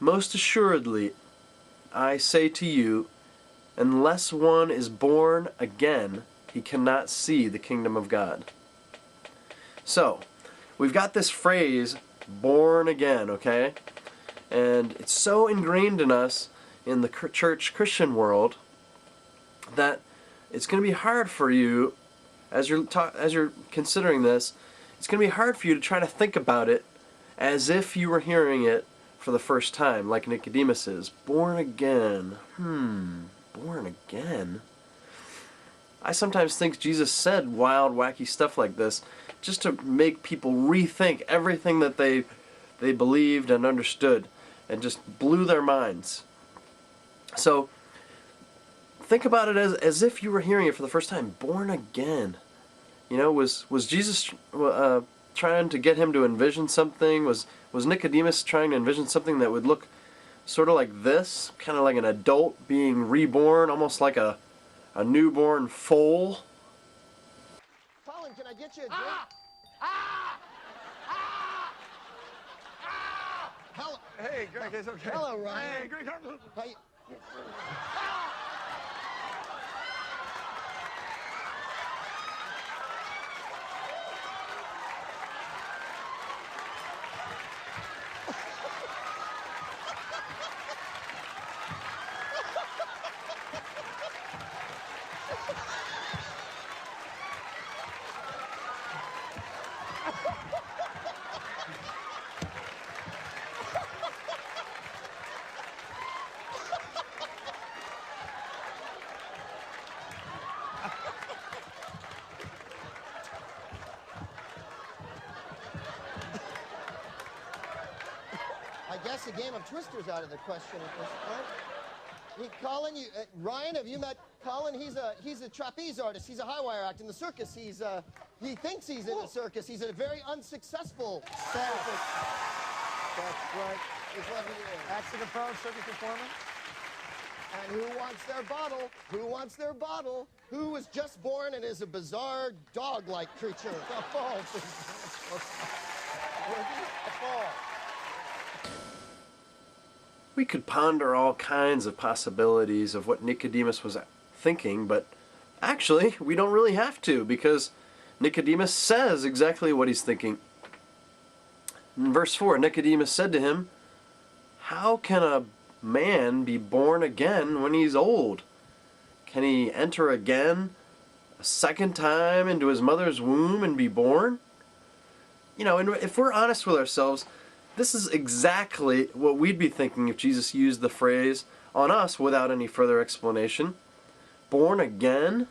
Most assuredly, I say to you, unless one is born again, he cannot see the kingdom of God. So, we've got this phrase, born again, okay? And it's so ingrained in us in the church Christian world that it's going to be hard for you, as you're considering this, it's going to be hard for you to try to think about it as if you were hearing it for the first time, like Nicodemus is. Born again. Born again? I sometimes think Jesus said wild, wacky stuff like this just to make people rethink everything that they believed and understood, and just blew their minds. So, think about it as if you were hearing it for the first time. Born again. You know, was Jesus trying to get him to envision something? Was Nicodemus trying to envision something that would look sort of like this? Kind of like an adult being reborn, almost like a newborn foal? Colin, can I get you a drink? Hello. Hey, Greg, it's okay. Hello, Ryan. Hey, Greg. Hey. I guess a game of Twister's out of the question at this point. Colin, Ryan, have you met Colin? He's a trapeze artist. He's a high wire act in the circus. He thinks he's in the circus. He's a very unsuccessful circus. That's right. Is what he is. Acts of the Pro circus performance. And who wants their bottle? Who wants their bottle? Who was just born and is a bizarre dog-like creature? A fall. A fall. We could ponder all kinds of possibilities of what Nicodemus was thinking, but actually, we don't really have to, because Nicodemus says exactly what he's thinking. In verse 4, Nicodemus said to him, "How can a man be born again when he's old? Can he enter again a second time into his mother's womb and be born?" You know, and if we're honest with ourselves, this is exactly what we'd be thinking if Jesus used the phrase on us without any further explanation. Born again?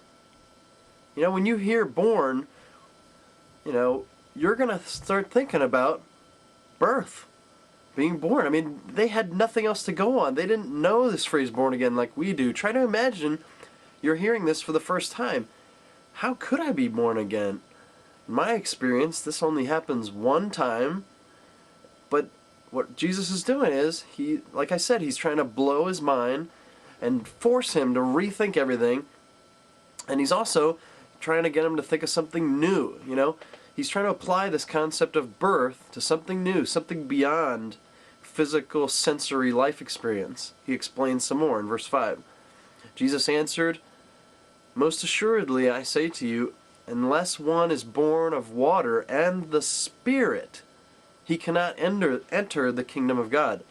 You know, when you hear born, you know, you're going to start thinking about birth, being born. I mean, they had nothing else to go on. They didn't know this phrase born again like we do. Try to imagine you're hearing this for the first time. How could I be born again? In my experience, this only happens one time. But what Jesus is doing is, like I said, he's trying to blow his mind and force him to rethink everything. And he's also trying to get him to think of something new, you know? He's trying to apply this concept of birth to something new, something beyond physical, sensory life experience. He explains some more in verse 5. Jesus answered, "Most assuredly I say to you, unless one is born of water and the Spirit, he cannot enter the kingdom of God."